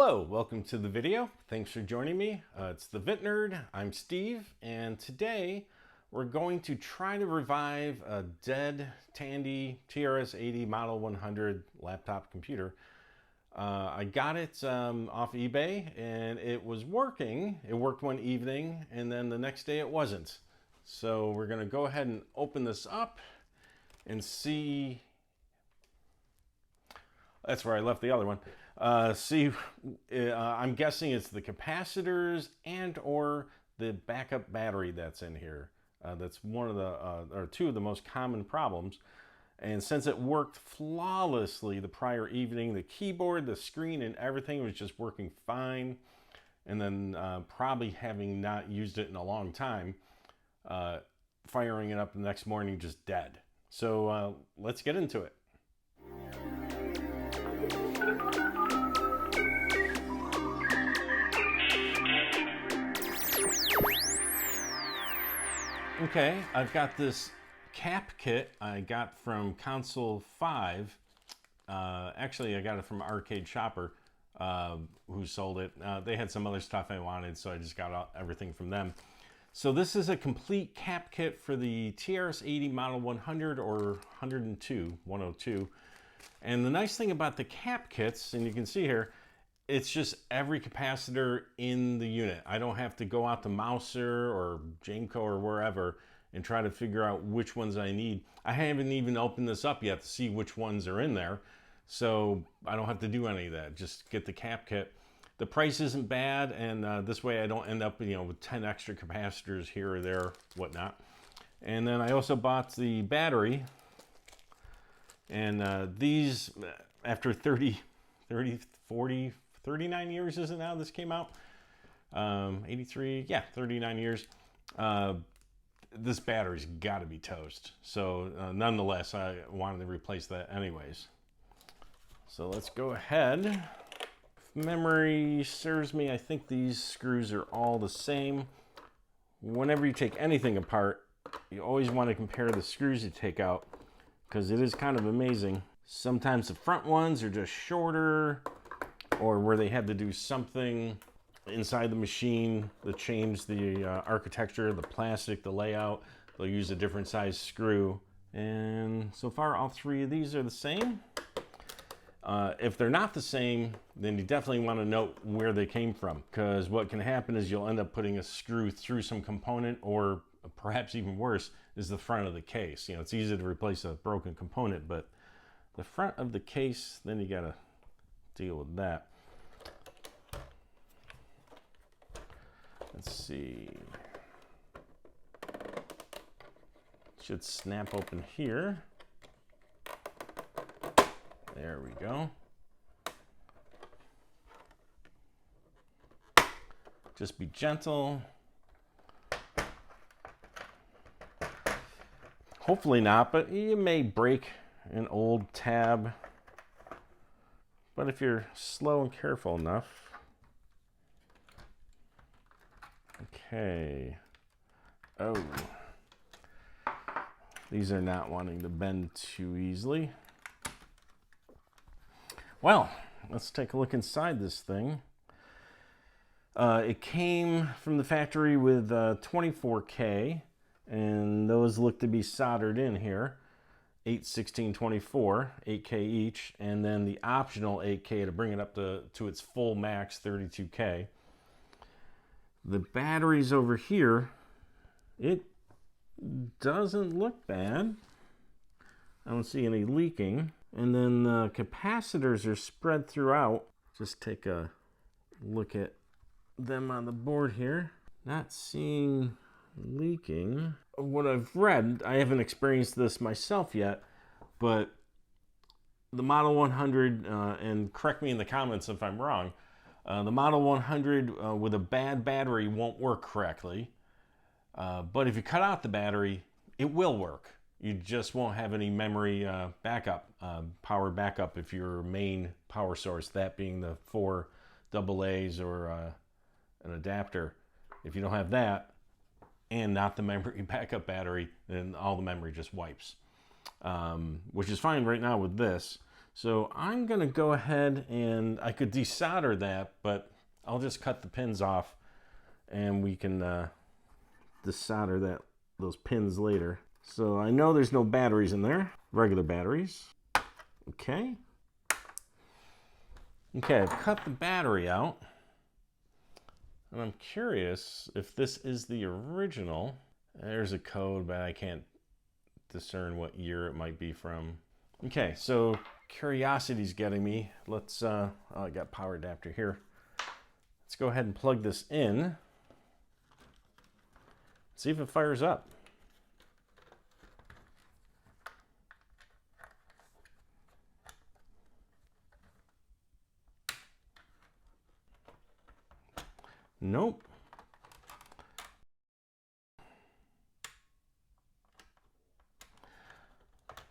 Hello, welcome to the video. Thanks for joining me. It's the Vent Nerd. I'm Steve, and today we're going to try to revive a dead Tandy TRS-80 Model 100 laptop computer. I got it off eBay, and it was working. It worked one evening, and then the next day it wasn't. So we're going to go ahead and open this up and see. That's where I left the other one. I'm guessing it's the capacitors and or the backup battery that's in here. That's one of the, or two of the most common problems. And since it worked flawlessly the prior evening, the keyboard, the screen, and everything was just working fine. And then probably having not used it in a long time, firing it up the next morning just dead. So let's get into it. Okay, I've got this cap kit I got from Console 5. Actually, I got it from Arcade Shopper, who sold it. They had some other stuff I wanted, so I just got everything from them. So this is a complete cap kit for the TRS-80 Model 100 or 102. And the nice thing about the cap kits, and you can see here, it's just every capacitor in the unit. I don't have to go out to Mouser or Jameco or wherever and try to figure out which ones I need. I haven't even opened this up yet to see which ones are in there. So I don't have to do any of that. Just get the cap kit. The price isn't bad, and this way I don't end up, with 10 extra capacitors here or there, whatnot. And then I also bought the battery. And these, after 39 years is it now this came out? 83, yeah, 39 years. This battery's got to be toast. So nonetheless, I wanted to replace that anyways. So let's go ahead. If memory serves me, I think these screws are all the same. Whenever you take anything apart, you always want to compare the screws you take out, because it is kind of amazing. Sometimes the front ones are just shorter, or where they had to do something inside the machine to change the architecture, the plastic, the layout. They'll use a different size screw. And so far, all three of these are the same. If they're not the same, then you definitely want to note where they came from, because what can happen is you'll end up putting a screw through some component, or perhaps even worse is the front of the case. It's easy to replace a broken component, but the front of the case, then you got to deal with that. Let's see. Should snap open here. There we go. Just be gentle. Hopefully not, but you may break an old tab. But if you're slow and careful enough. Okay. Oh. These are not wanting to bend too easily. Well, let's take a look inside this thing. It came from the factory with 24K, and those look to be soldered in here. 8, 16, 24, 8K each, and then the optional 8K to bring it up to its full max 32K. The batteries over here, it doesn't look bad. I don't see any leaking. And then the capacitors are spread throughout. Just take a look at them on the board here. Not seeing leaking. What I've read, I haven't experienced this myself yet, but the Model 100, and correct me in the comments if I'm wrong, the Model 100 with a bad battery won't work correctly. But if you cut out the battery, it will work. You just won't have any memory backup, power backup if your main power source, that being the 4 AA's or an adapter. If you don't have that, and not the memory backup battery, then all the memory just wipes. Which is fine right now with this. So I'm going to go ahead and I could desolder that, but I'll just cut the pins off and we can desolder those pins later. So I know there's no batteries in there, regular batteries. Okay. Okay, I've cut the battery out. And I'm curious if this is the original. There's a code, but I can't discern what year it might be from. Okay, so curiosity's getting me. Let's, oh, I got power adapter here. Let's go ahead and plug this in. See if it fires up. Nope.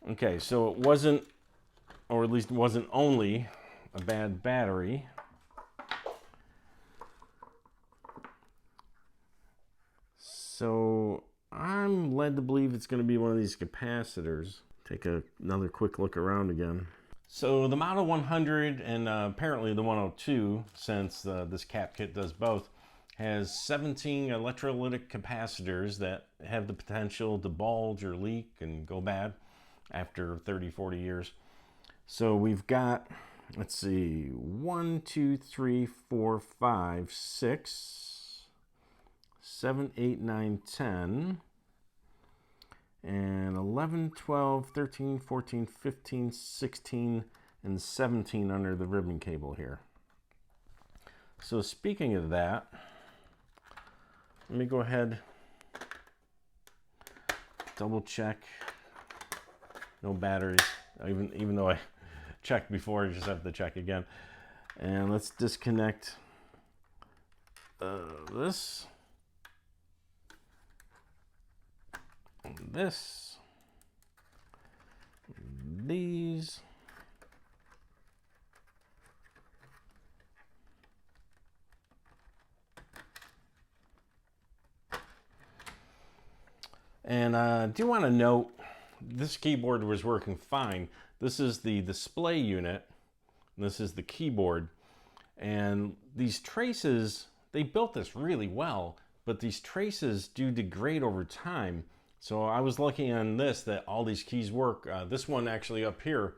Okay, so it wasn't, or at least it wasn't only a bad battery. So I'm led to believe it's going to be one of these capacitors. Take another quick look around again. So the Model 100 and apparently the 102, since this cap kit does both, has 17 electrolytic capacitors that have the potential to bulge or leak and go bad after 30, 40 years. So we've got, let's see, 1, 2, 3, 4, 5, 6, 7, 8, 9, 10, and 11, 12, 13, 14, 15, 16, and 17 under the ribbon cable here. So speaking of that, let me go ahead, double check. No batteries, even though I checked before, I just have to check again. And let's disconnect this, this, these, and I do want to note, this keyboard was working fine. This is the display unit, and this is the keyboard. And these traces, they built this really well, but these traces do degrade over time. So I was lucky on this that all these keys work. This one actually up here,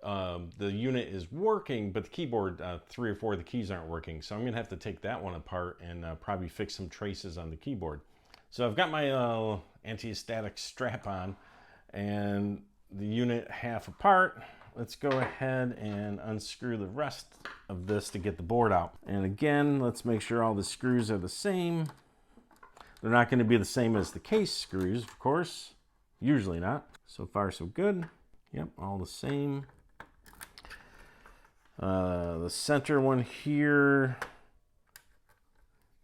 the unit is working, but the keyboard, 3 or 4 of the keys aren't working. So I'm gonna have to take that one apart and probably fix some traces on the keyboard. So I've got my anti-static strap on and the unit half apart. Let's go ahead and unscrew the rest of this to get the board out. And again, let's make sure all the screws are the same. They're not going to be the same as the case screws, of course. Usually not. So far, so good. Yep, all the same. The center one here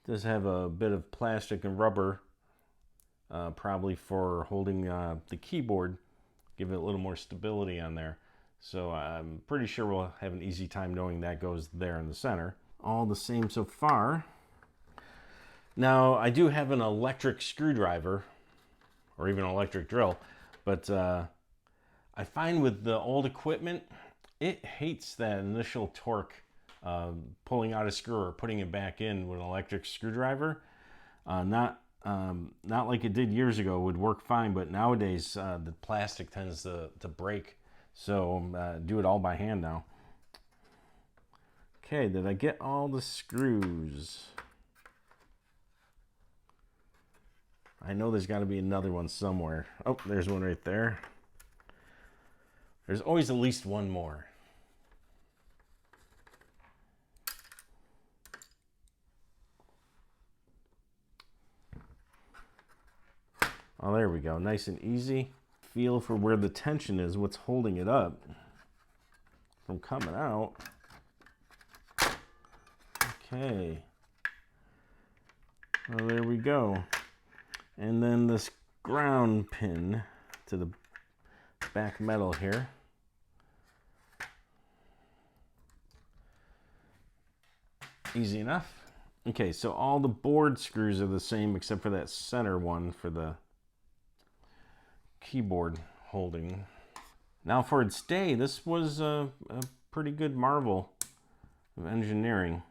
does have a bit of plastic and rubber, probably for holding the keyboard, give it a little more stability on there. So I'm pretty sure we'll have an easy time knowing that goes there in the center. All the same so far. Now I do have an electric screwdriver or even an electric drill, but I find with the old equipment, it hates that initial torque, pulling out a screw or putting it back in with an electric screwdriver. Not like it did years ago. It would work fine, but nowadays the plastic tends to break. So do it all by hand now. Okay, did I get all the screws? I know there's got to be another one somewhere. Oh, there's one right there. There's always at least one more. Oh, there we go. Nice and easy. Feel for where the tension is, what's holding it up from coming out. Okay. Well, there we go. And then this ground pin to the back metal here. Easy enough. Okay, so all the board screws are the same except for that center one for the keyboard holding. Now for its day, this was a pretty good marvel of engineering.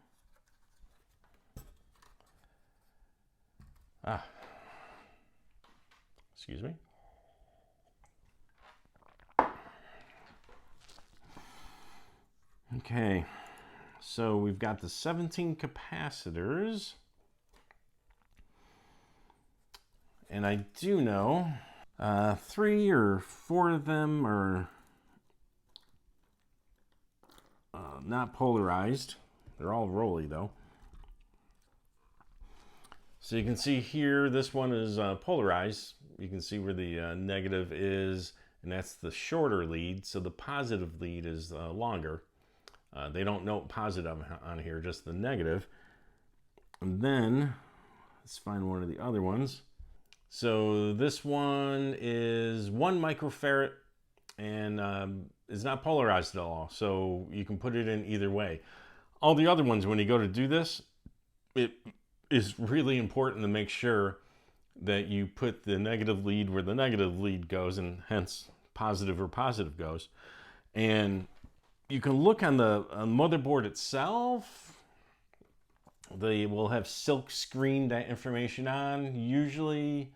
Excuse me. Okay, so we've got the 17 capacitors. And I do know 3 or 4 of them are not polarized. They're all rolly though. So you can see here, this one is polarized. You can see where the negative is, and that's the shorter lead. So the positive lead is longer. They don't note positive on here, just the negative. And then, let's find one of the other ones. So this one is 1 microfarad and is not polarized at all. So you can put it in either way. All the other ones, when you go to do this, it is really important to make sure that you put the negative lead where the negative lead goes, and hence positive where positive goes. And you can look on the motherboard itself. They will have silk screened that information on, usually,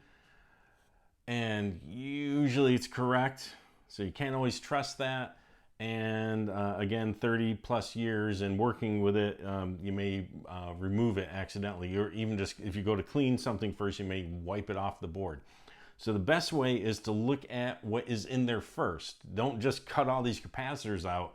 and usually it's correct. So you can't always trust that. And again, 30 plus years and working with it, you may remove it accidentally, or even just if you go to clean something first, you may wipe it off the board. So the best way is to look at what is in there first. Don't just cut all these capacitors out.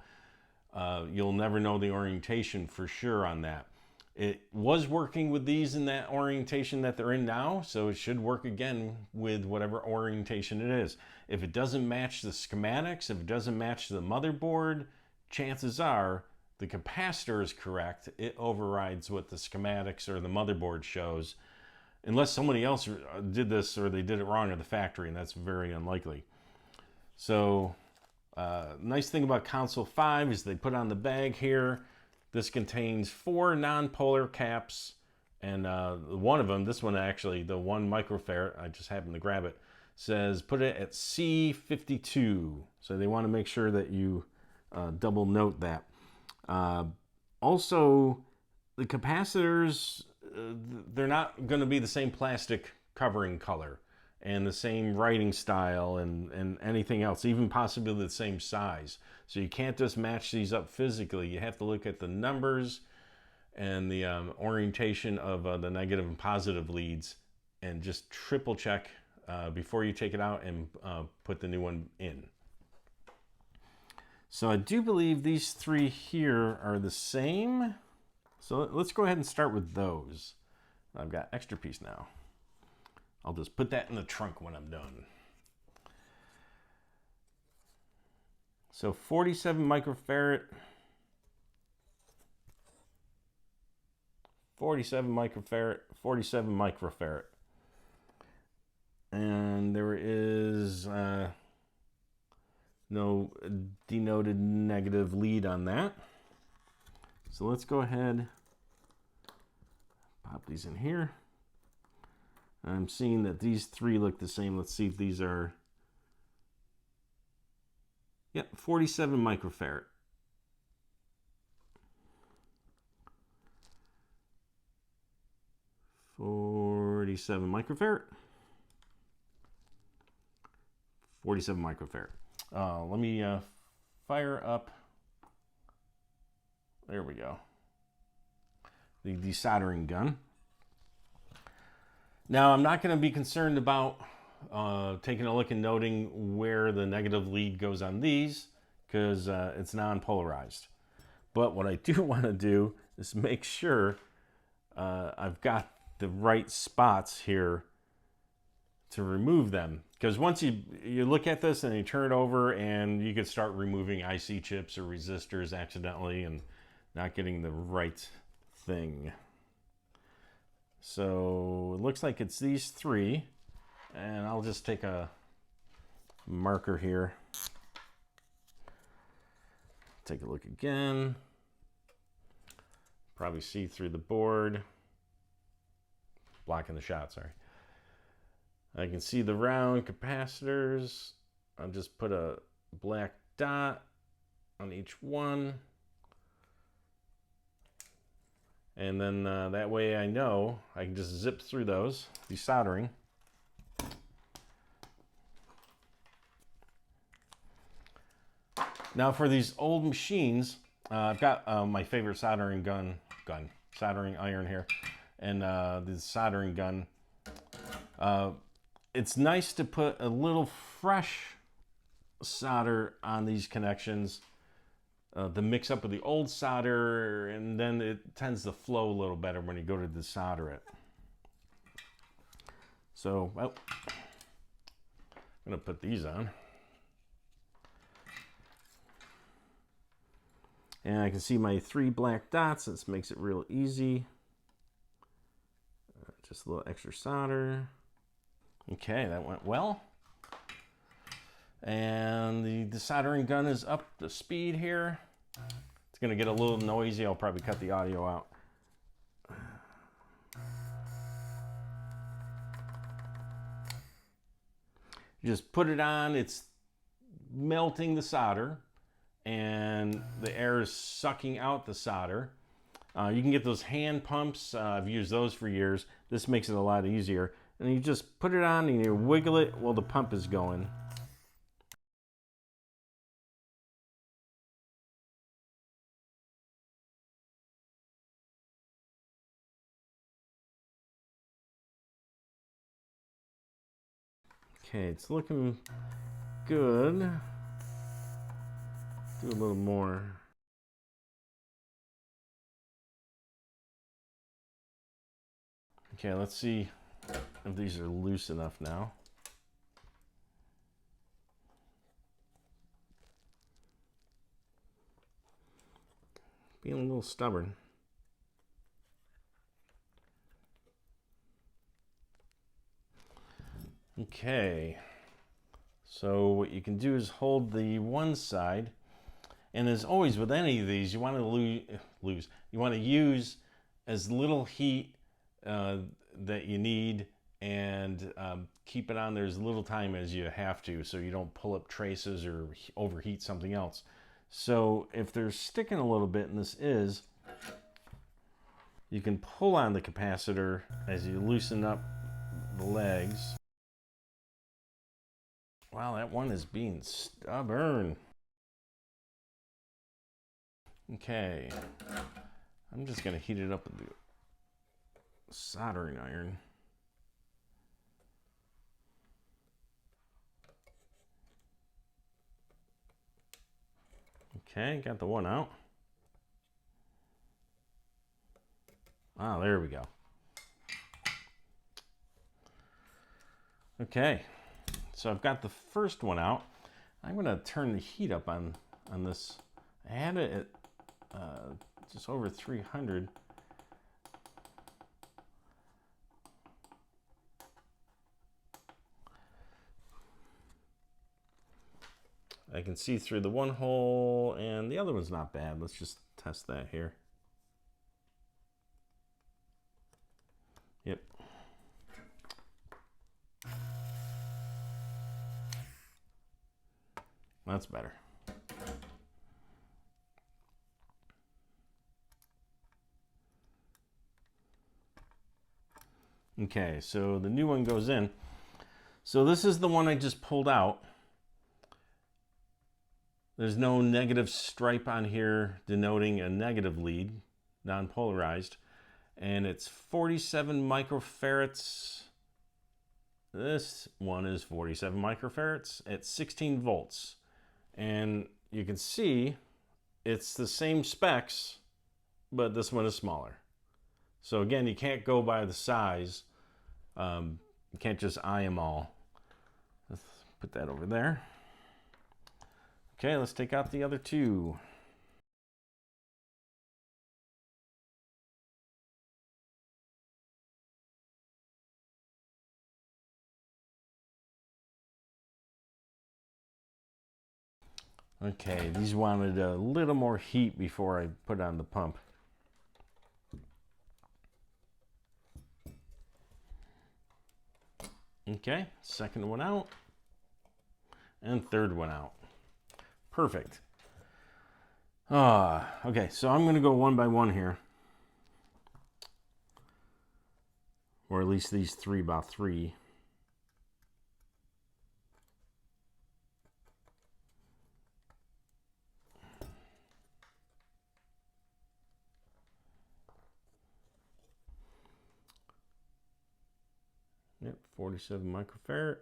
You'll never know the orientation for sure on that. It was working with these in that orientation that they're in now, so it should work again with whatever orientation it is. If it doesn't match the schematics, if it doesn't match the motherboard, chances are the capacitor is correct. It overrides what the schematics or the motherboard shows, unless somebody else did this or they did it wrong at the factory, and that's very unlikely. So, nice thing about console 5 is they put on the bag here. This contains 4 non-polar caps, and one of them, this one actually, the 1 microfarad, I just happened to grab it, says put it at C52. So they want to make sure that you double note that. Also, the capacitors, they're not going to be the same plastic covering color and the same writing style and anything else, even possibly the same size. So you can't just match these up physically. You have to look at the numbers and the orientation of the negative and positive leads, and just triple check before you take it out and put the new one in. So I do believe these 3 here are the same. So let's go ahead and start with those. I've got extra piece now. I'll just put that in the trunk when I'm done. So 47 microfarad, 47 microfarad, 47 microfarad. And there is no denoted negative lead on that. So let's go ahead, pop these in here. I'm seeing that these 3 look the same. Let's see if these are, yep, 47 microfarad. $47 microfarad. 47 microfarad. Let me fire up, there we go, the desoldering gun. Now, I'm not going to be concerned about taking a look and noting where the negative lead goes on these, because it's non-polarized. But what I do want to do is make sure I've got the right spots here to remove them. Because once you look at this and you turn it over, and you could start removing IC chips or resistors accidentally and not getting the right thing. So it looks like it's these 3, and I'll just take a marker here. Take a look again. Probably see through the board. Blocking the shot, sorry. I can see the round capacitors. I'll just put a black dot on each one. And then that way I know I can just zip through those, desoldering. Now for these old machines, I've got my favorite soldering soldering iron here, and the soldering gun. It's nice to put a little fresh solder on these connections to mix up with the old solder, and then it tends to flow a little better when you go to desolder it. So, well, I'm gonna put these on. And I can see my 3 black dots. This makes it real easy. Just a little extra solder. Okay, that went well. And the desoldering gun is up to speed here. It's gonna get a little noisy. I'll probably cut the audio out. You just put it on, it's melting the solder, and the air is sucking out the solder. You can get those hand pumps. I've used those for years. This makes it a lot easier. And you just put it on and you wiggle it while the pump is going. Okay, it's looking good. Do a little more. Okay, let's see if these are loose enough now. Being a little stubborn. Okay, so what you can do is hold the one side, and as always with any of these, you want to use as little heat that you need, and keep it on there as little time as you have to, so you don't pull up traces or overheat something else. So if they're sticking a little bit, and this is, you can pull on the capacitor as you loosen up the legs. Wow, that one is being stubborn. Okay, I'm just gonna heat it up with the soldering iron. Okay, got the one out. Ah, there we go. Okay, so I've got the first one out. I'm gonna turn the heat up on this. I had it at just over 300. I can see through the one hole, and the other one's not bad. Let's just test that here. Yep. That's better. Okay, so the new one goes in. So this is the one I just pulled out. There's no negative stripe on here denoting a negative lead, non-polarized. And it's 47 microfarads. This one is 47 microfarads at 16 volts. And you can see it's the same specs, but this one is smaller. So again, you can't go by the size. You can't just eye them all. Let's put that over there. Okay, let's take out the other two. Okay, these wanted a little more heat before I put on the pump. Okay, second one out, and third one out. Perfect. Okay, so I'm going to go one by one here. Or at least these 3x3. Yep, 47 microfarad.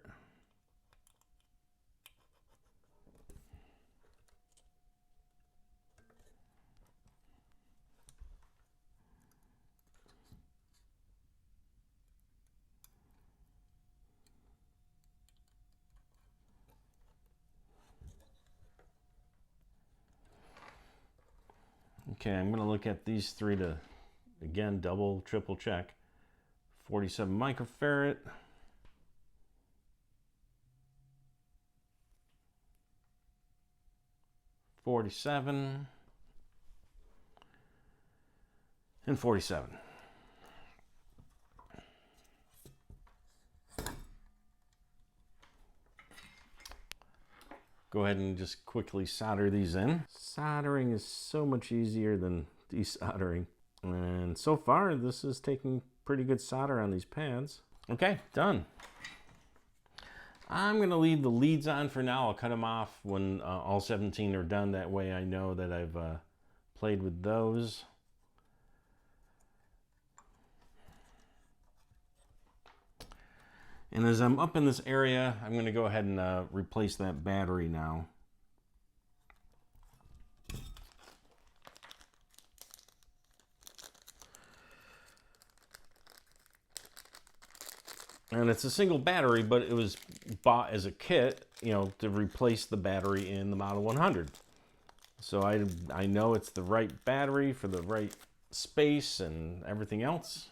Okay, I'm going to look at these three to, again, double, triple check. 47 microfarad. $47 and $47. Go ahead and just quickly solder these in. Soldering is so much easier than desoldering. And so far, this is taking pretty good solder on these pads. Okay, done. I'm going to leave the leads on for now. I'll cut them off when all 17 are done. That way I know that I've played with those. And as I'm up in this area, I'm going to go ahead and replace that battery now. And it's a single battery, but it was bought as a kit, you know, to replace the battery in the Model 100. So I know it's the right battery for the right space and everything else.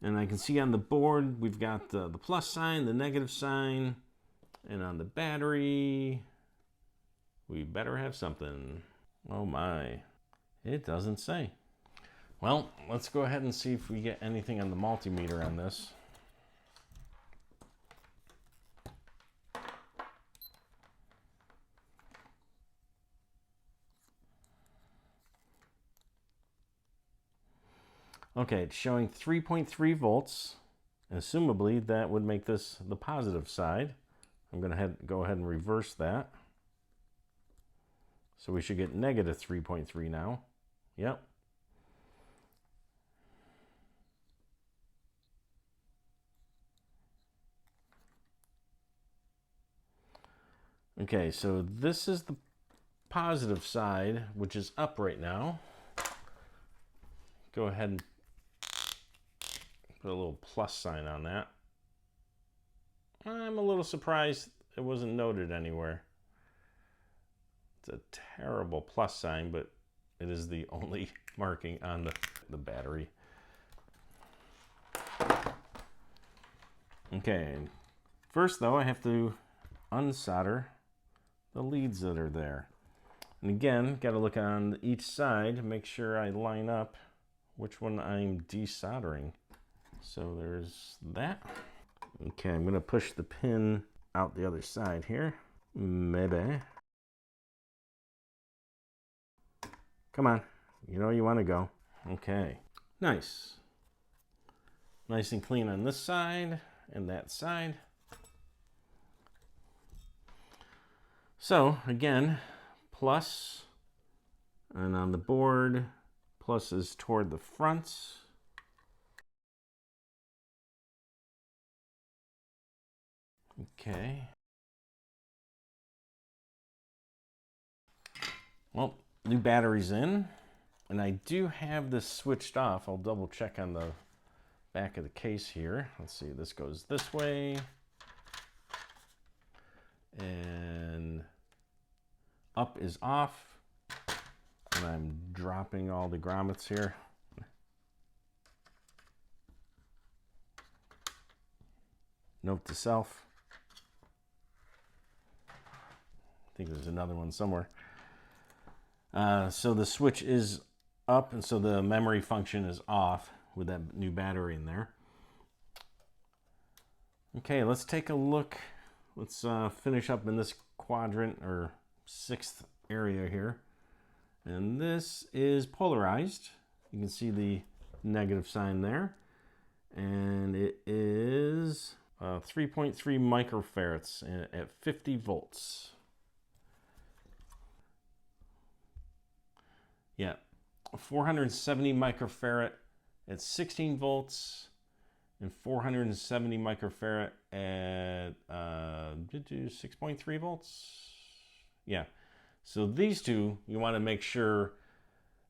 And I can see on the board, we've got the plus sign, the negative sign, and on the battery, we better have something. Oh my, it doesn't say. Well, let's go ahead and see if we get anything on the multimeter on this. Okay, it's showing 3.3 volts. Assumably, that would make this the positive side. I'm going to go ahead and reverse that. So we should get negative 3.3 now. Yep. Okay, so this is the positive side, which is up right now. Go ahead and put a little plus sign on that. I'm a little surprised it wasn't noted anywhere. It's a terrible plus sign, but it is the only marking on the battery. Okay, first though, I have to unsolder the leads that are there. And again, got to look on each side to make sure I line up which one I'm desoldering. So there's that. Okay, I'm going to push the pin out the other side here. Maybe. Come on. You know you want to go. Okay. Nice. Nice and clean on this side and that side. So, again, plus, and on the board, plus is toward the front. Okay. Well, new battery's in, and I do have this switched off. I'll double check on the back of the case here. Let's see, this goes this way. And up is off. And I'm dropping all the grommets here. Note to self. I think there's another one somewhere. So the switch is up, and so the memory function is off with that new battery in there. Okay, let's take a look. Let's finish up in this quadrant or sixth area here. And this is polarized. You can see the negative sign there. And it is 3.3 microfarads at 50 volts. Yeah, 470 microfarad at 16 volts and 470 microfarad at 6.3 volts. Yeah, so these two, you want to make sure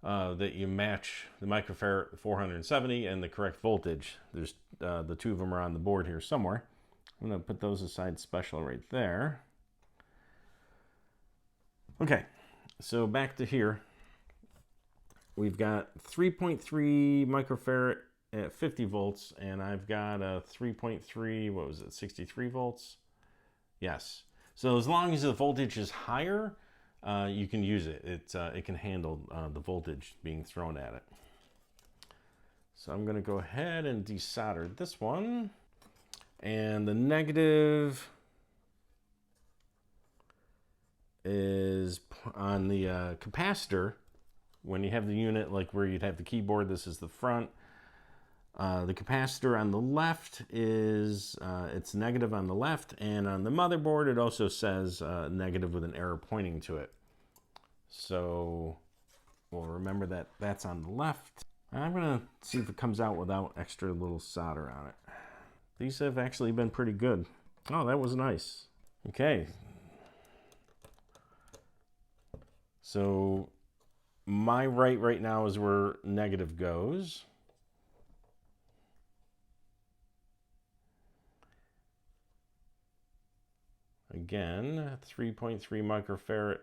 that you match the microfarad 470 and the correct voltage. There's the two of them are on the board here somewhere. I'm going to put those aside special right there. Okay, so back to here. We've got 3.3 microfarad at 50 volts, and I've got a 3.3, what was it, 63 volts? Yes. So as long as the voltage is higher, you can use it. It can handle the voltage being thrown at it. So I'm going to go ahead and desolder this one. And the negative is on the capacitor. When you have the unit like where you'd have the keyboard, this is the front. The capacitor on the left is, it's negative on the left, and on the motherboard it also says negative with an arrow pointing to it. So we'll remember that that's on the left. I'm gonna see if it comes out without extra little solder on it. These have actually been pretty good. Oh, that was nice. Okay. So my right now is where negative goes. Again, 3.3 microfarad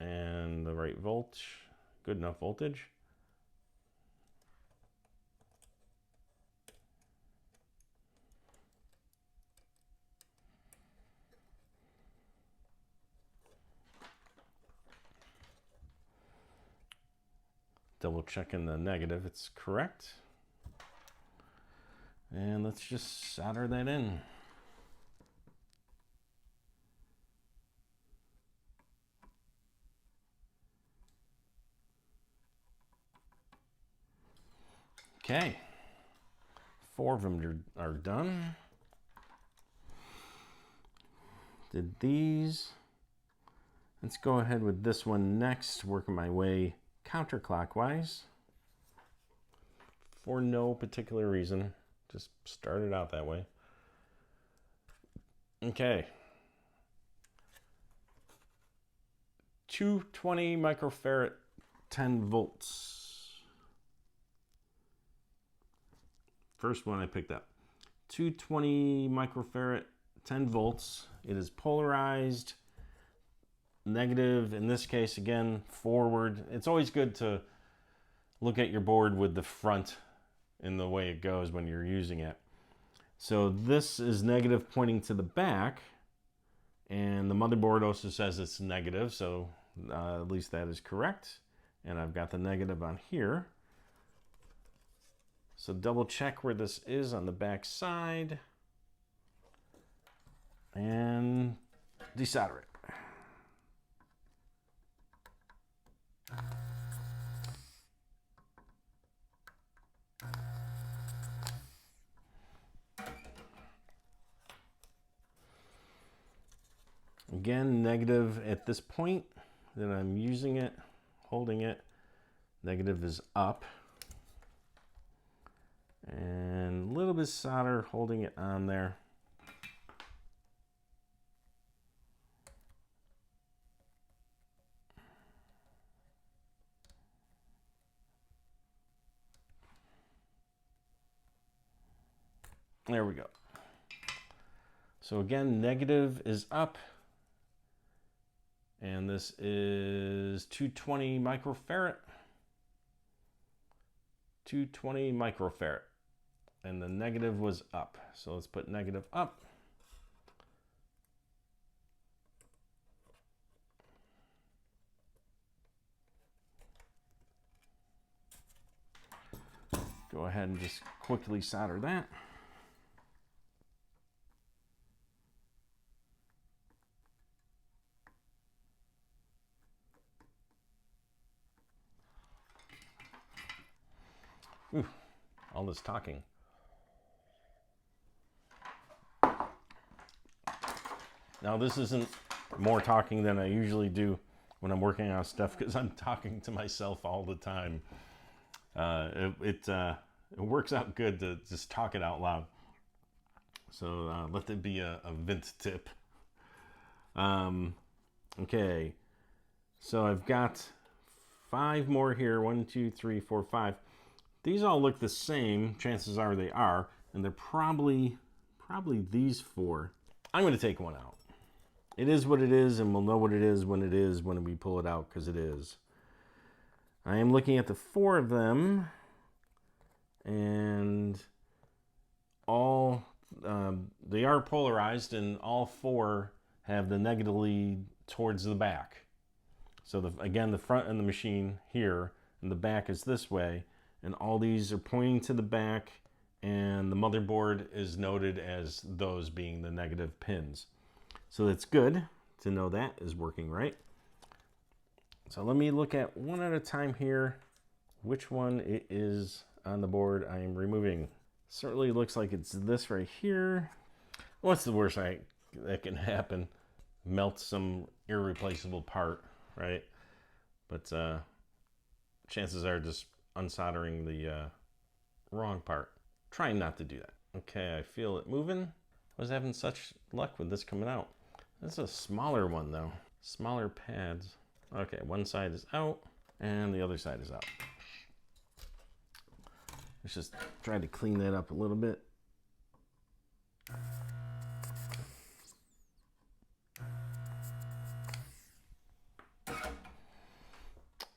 and the right voltage, good enough voltage. Double checking the negative, it's correct. And let's just solder that in. Okay, 4 of them are done. Did these. Let's go ahead with this one next, working my way counterclockwise for no particular reason. Just started out that way. Okay. 220 microfarad, 10 volts. First one I picked up. 220 microfarad, 10 volts. It is polarized. Negative, in this case, again, forward. It's always good to look at your board with the front in the way it goes when you're using it. So this is negative pointing to the back, and the motherboard also says it's negative, so at least that is correct. And I've got the negative on here. So double check where this is on the back side and desolder it. Again, negative at this point that I'm using it, holding it, negative is up. And a little bit of solder holding it on there. There we go. So again, negative is up. And this is 220 microfarad. 220 microfarad. And the negative was up. So let's put negative up. Go ahead and just quickly solder that. all this talking. Now this isn't more talking than I usually do when I'm working on stuff, because I'm talking to myself all the time. It works out good to just talk it out loud. So let that be a Vint tip. Okay, so I've got 5 more here. 1, 2, 3, 4, 5. These all look the same. Chances are they are, and they're probably these 4. I'm going to take one out. It is what it is, and we'll know what it is when we pull it out, because it is. I am looking at the 4 of them, and all they are polarized, and all 4 have the negatively towards the back. So again, the front of the machine here, and the back is this way, and all these are pointing to the back, and the motherboard is noted as those being the negative pins. So that's good to know that is working right. So let me look at one at a time here, which one it is on the board I am removing. Certainly looks like it's this right here. What's the worst that can happen? Melt some irreplaceable part, right? But chances are just unsoldering the wrong part. Trying not to do that. Okay, I feel it moving. I was having such luck with this coming out. This is a smaller one though. Smaller pads. Okay, one side is out and the other side is out. Let's just try to clean that up a little bit.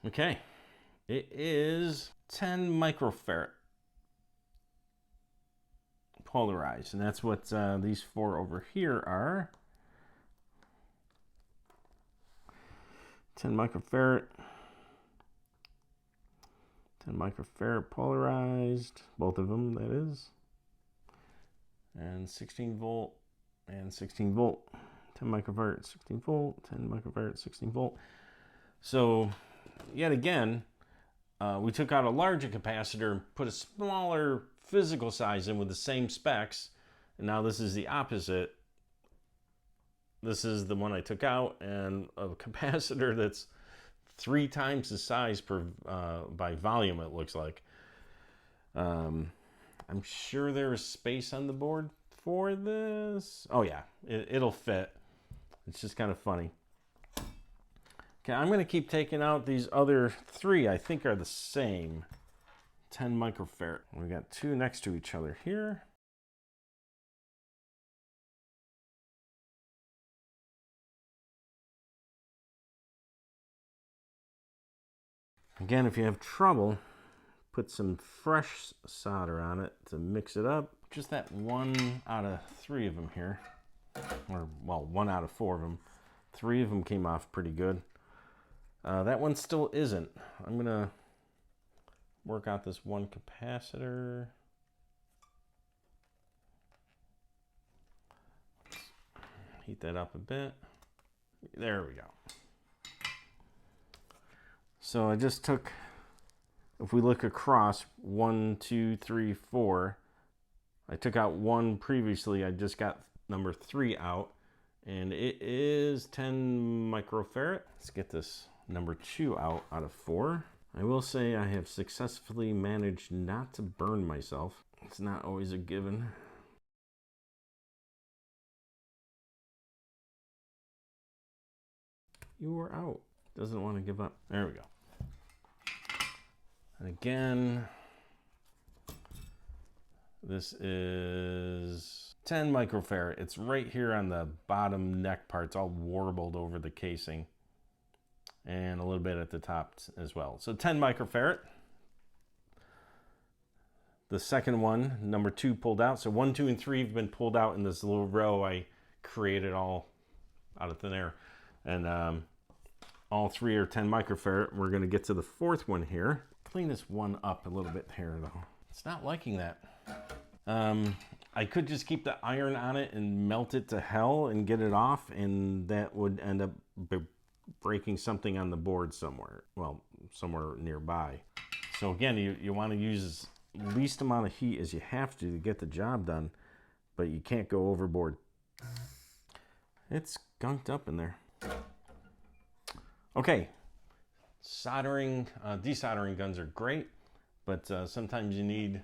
Okay, it is 10 microfarad polarized, and that's what these 4 over here are. 10 microfarad. 10 microfarad polarized, both of them, that is. And 16 volt and 16 volt. 10 microfarad, 16 volt, 10 microfarad, 16 volt. So, yet again, we took out a larger capacitor and put a smaller physical size in with the same specs. And now this is the opposite. This is the one I took out, and a capacitor that's 3 times the size per by volume, it looks like. I'm sure there's space on the board for this. Oh yeah, it'll fit. It's just kind of funny. Okay, I'm going to keep taking out these other 3. I think are the same. 10 microfarad. We got 2 next to each other here. Again, if you have trouble, put some fresh solder on it to mix it up. Just that 1 out of 3 of them here. Or, well, 1 out of 4 of them. 3 of them came off pretty good. That one still isn't. I'm going to work out this one capacitor. Heat that up a bit. There we go. So I just took, if we look across, 1, 2, 3, 4. I took out 1 previously. I just got number 3 out, and it is 10 microfarad. Let's get this number 2 out of 4. I will say I have successfully managed not to burn myself. It's not always a given. You are out. Doesn't want to give up. There we go. And again, this is 10 microfarad. It's right here on the bottom neck part. It's all warbled over the casing. And a little bit at the top as well. So 10 microfarad. The second one, number 2, pulled out. So 1, 2, and 3 have been pulled out in this little row I created all out of thin air. And all 3 are 10 microfarad. We're going to get to the 4th one here. Clean this one up a little bit here, though. It's not liking that. I could just keep the iron on it and melt it to hell and get it off, and that would end up breaking something on the board somewhere. Well, somewhere nearby. So again, you want to use least amount of heat as you have to get the job done, but you can't go overboard. It's gunked up in there. Okay, soldering, desoldering guns are great, but sometimes you need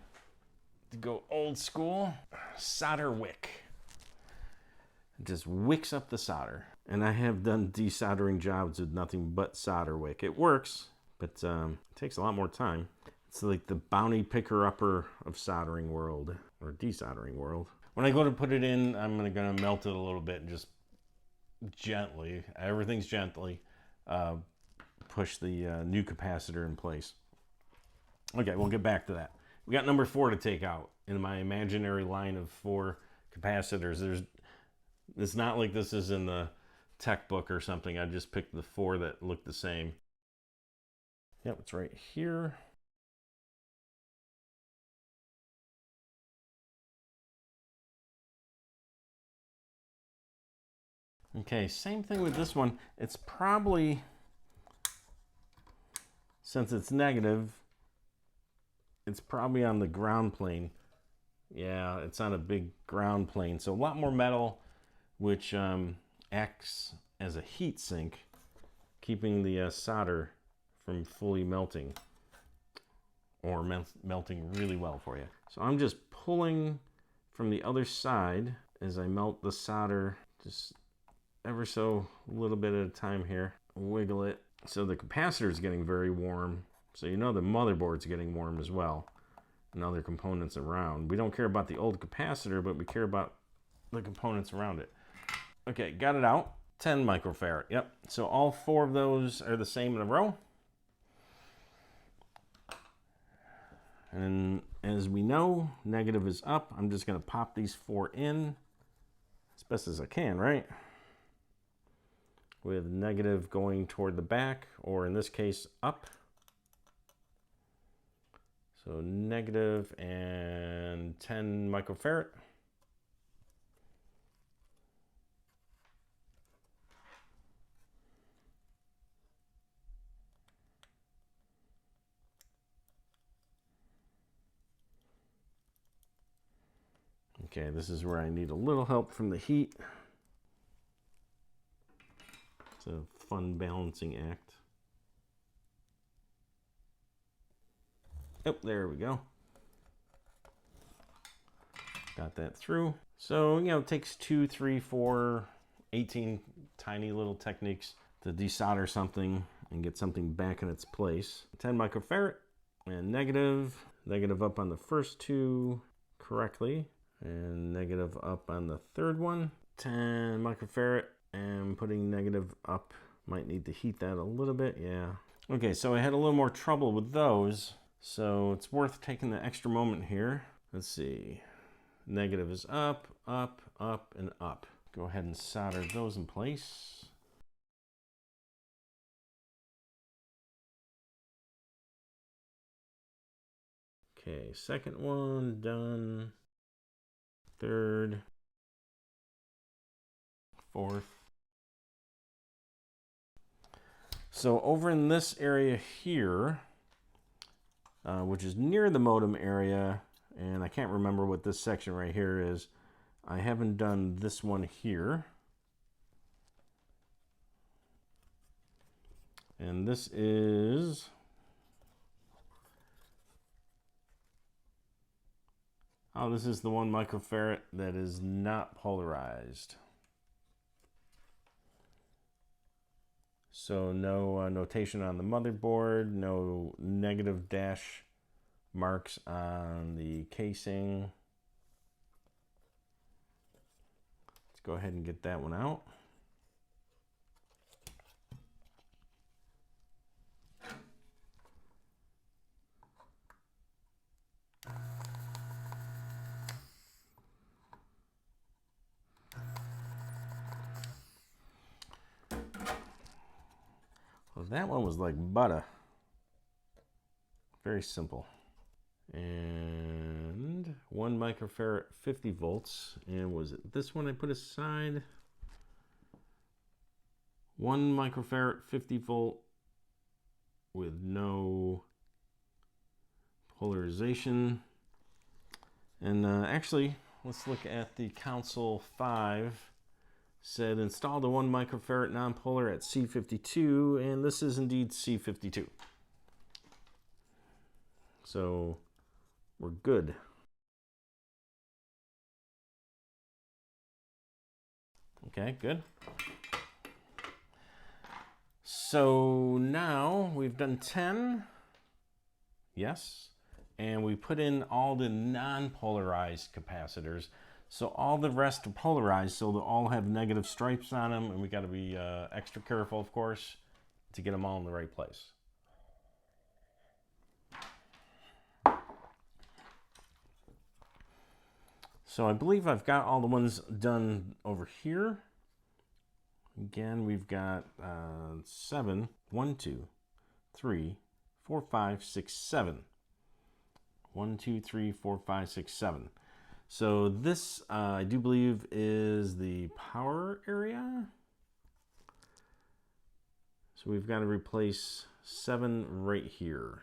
to go old school. Solder wick. It just wicks up the solder. And I have done desoldering jobs with nothing but solder wick. It works, but it takes a lot more time. It's like the bounty picker-upper of soldering world, or desoldering world. When I go to put it in, I'm gonna melt it a little bit and just gently, everything's gently, push the new capacitor in place. Okay, we'll get back to that. We got number 4 to take out in my imaginary line of 4 capacitors. It's not like this is in the tech book or something. I just picked the 4 that look the same. Yep, it's right here. Okay, same thing with this one. It's probably, since it's negative, it's probably on the ground plane. Yeah, it's on a big ground plane. So a lot more metal, which acts as a heat sink, keeping the solder from fully melting, or melting really well for you. So I'm just pulling from the other side as I melt the solder, just ever so little bit at a time here. Wiggle it. So the capacitor is getting very warm. So you know the motherboard's getting warm as well, and other components around. We don't care about the old capacitor, but we care about the components around it. Okay, got it out. 10 microfarad. Yep. So all 4 of those are the same in a row. And as we know, negative is up. I'm just going to pop these 4 in as best as I can, right? With negative going toward the back, or in this case, up. So negative and 10 microfarad. Okay, this is where I need a little help from the heat. It's a fun balancing act. Oh, there we go. Got that through. So, you know, it takes 2, 3, 4, 18 tiny little techniques to desolder something and get something back in its place. 10 microfarad and negative. Negative up on the first 2 correctly, and negative up on the third one. 10 microfarad and putting negative up. Might need to heat that a little bit, yeah. Okay, so I had a little more trouble with those, so it's worth taking the extra moment here. Let's see. Negative is up, up, up, and up. Go ahead and solder those in place. Okay, second one done. Third. Fourth. So over in this area here, which is near the modem area, and I can't remember what this section right here is. I haven't done this one here. And this is this is the 1 microfarad that is not polarized. So no notation on the motherboard, no negative dash marks on the casing. Let's go ahead and get that one out. Well, that one was like butter. Very simple. And 1 microfarad, 50 volts. And was it this one I put aside? 1 microfarad, 50 volt with no polarization. And actually, let's look at the console 5. Said install the 1 microfarad nonpolar at C52, and this is indeed C52. So we're good. Okay, good. So now we've done 10. Yes. And we put in all the non-polarized capacitors. So all the rest are polarized, so they'll all have negative stripes on them, and we got to be extra careful, of course, to get them all in the right place. So I believe I've got all the ones done over here. Again, we've got 7. 1, 2, 3, 4, 5, 6, 7. 1, 2, 3, 4, 5, 6, 7. So this, I do believe, is the power area. So we've got to replace 7 right here.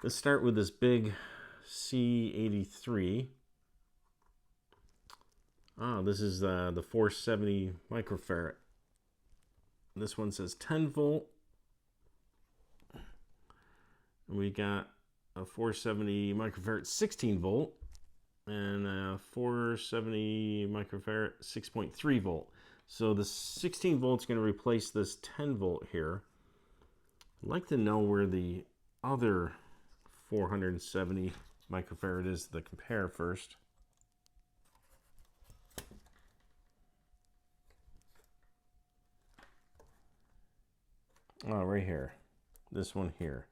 Let's start with this big C83. This is the 470 microfarad. This one says 10 volt. And we got a 470 microfarad 16 volt and a 470 microfarad 6.3 volt. So the 16 volt is going to replace this 10 volt here. I'd like to know where the other 470 microfarad is to compare first. Oh, right here. This one here.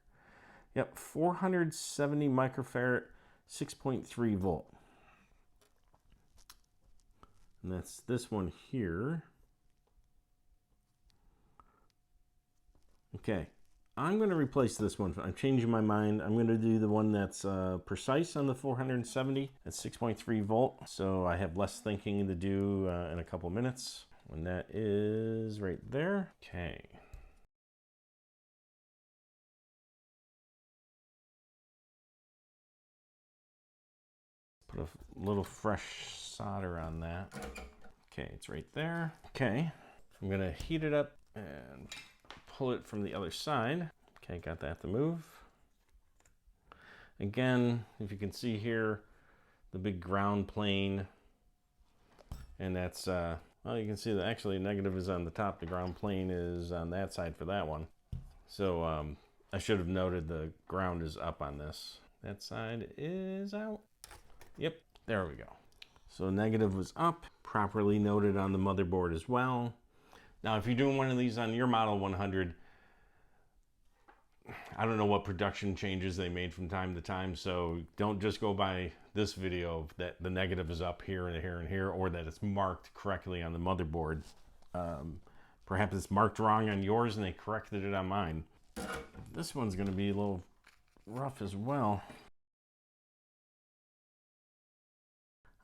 Yep, 470 microfarad, 6.3 volt. And that's this one here. Okay, I'm going to replace this one. I'm changing my mind. I'm going to do the one that's precise on the 470 at 6.3 volt. So I have less thinking to do in a couple minutes. And that is right there. Okay. Put a little fresh solder on that. Okay, it's right there. Okay, I'm gonna heat it up and pull it from the other side. Okay, got that to move. Again, if you can see here, the big ground plane, and that's, well, you can see that actually negative is on the top, the ground plane is on that side for that one. So I should have noted the ground is up on this. That side is out. Yep, there we go. So negative was up, properly noted on the motherboard as well. Now, if you're doing one of these on your Model 100, I don't know what production changes they made from time to time, so don't just go by this video that the negative is up here and here and here, or that it's marked correctly on the motherboard. Perhaps it's marked wrong on yours and they corrected it on mine. This one's going to be a little rough as well.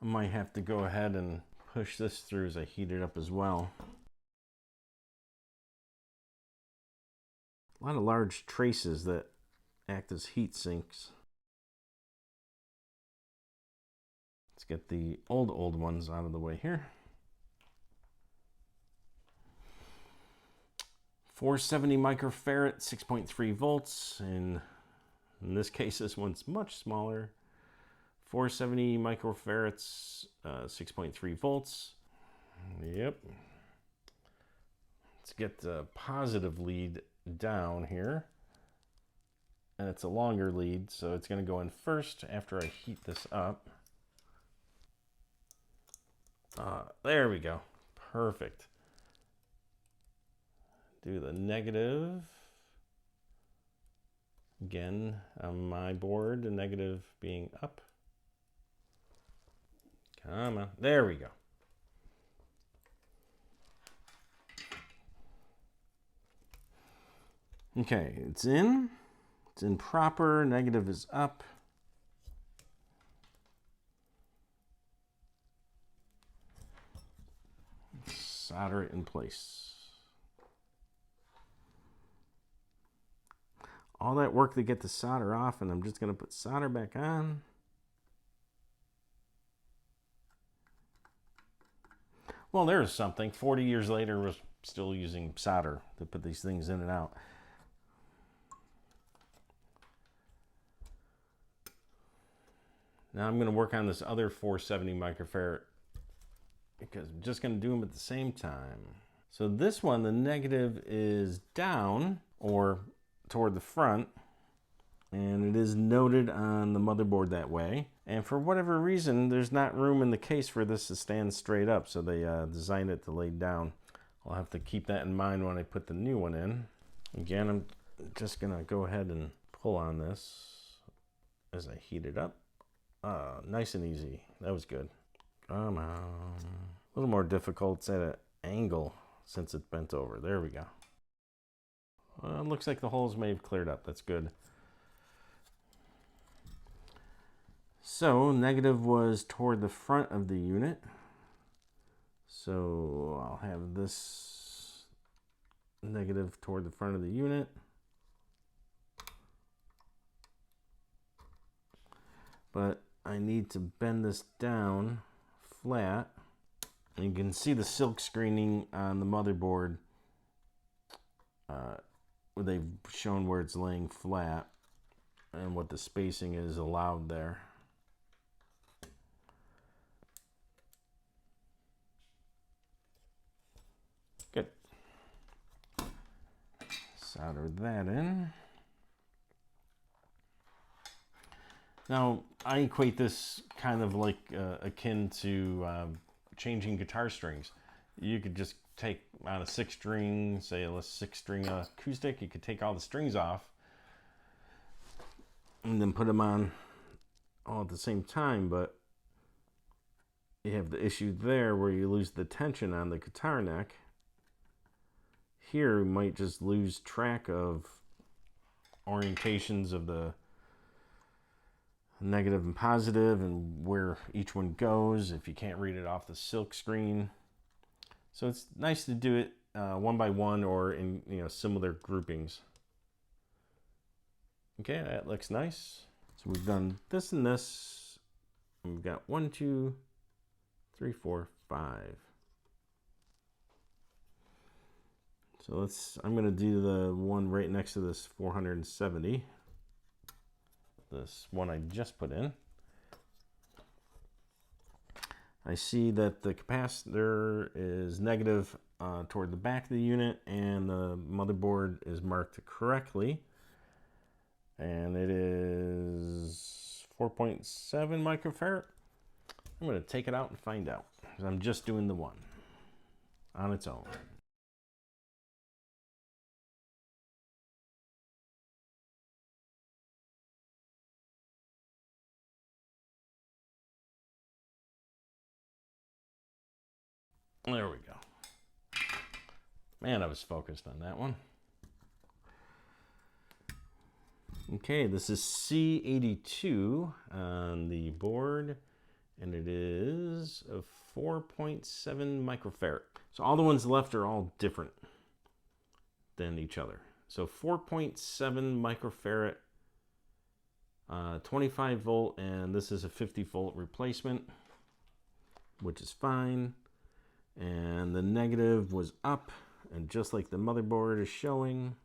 I might have to go ahead and push this through as I heat it up as well. A lot of large traces that act as heat sinks. Let's get the old ones out of the way here. 470 microfarad, 6.3 volts. And in this case, this one's much smaller. 470 microfarads, 6.3 volts. Yep. Let's get the positive lead down here. And it's a longer lead, so it's going to go in first after I heat this up. There we go. Perfect. Do the negative. Again, on my board, the negative being up. Come on. There we go. Okay, it's in. It's in proper. Negative is up. Solder it in place. all that work to get the solder off, and I'm just going to put solder back on. Well, there's something. 40 years later, we're still using solder to put these things in and out. Now I'm going to work on this other 470 microfarad because I'm just going to do them at the same time. So this one, the negative is down or toward the front, and it is noted on the motherboard that way. And for whatever reason, there's not room in the case for this to stand straight up, so they designed it to lay down. I'll have to keep that in mind when I put the new one in. Again, I'm just going to go ahead and pull on this as I heat it up. Nice and easy. That was good. Come on. A little more difficult. It's at an angle since it's bent over. There we go. Well, it looks like the holes may have cleared up. That's good. So negative was toward the front of the unit. So I'll have this negative toward the front of the unit. But I need to bend this down flat. And you can see the silk screening on the motherboard. They've shown where it's laying flat and what the spacing is allowed there. Good. Solder that in. Now, I equate this kind of like akin to changing guitar strings. You could just take on a 6-string, say a 6-string acoustic, you could take all the strings off and then put them on all at the same time, but you have the issue there where you lose the tension on the guitar neck. Here, you might just lose track of orientations of the negative and positive and where each one goes if you can't read it off the silk screen. So it's nice to do it one by one or in similar groupings. Okay, that looks nice. So we've done this and this. And we've got 1, 2, 3, 4, 5. So I'm going to do the one right next to this 470. This one I just put in. I see that the capacitor is negative toward the back of the unit, and the motherboard is marked correctly. And it is 4.7 microfarad. I'm going to take it out and find out, because I'm just doing the one on its own. There we go. Man, I was focused on that one. Okay, this is C82 on the board, and it is a 4.7 microfarad. So all the ones left are all different than each other. So 4.7 microfarad, 25 volt, and this is a 50 volt replacement, which is fine. And the negative was up, and just like the motherboard is showing.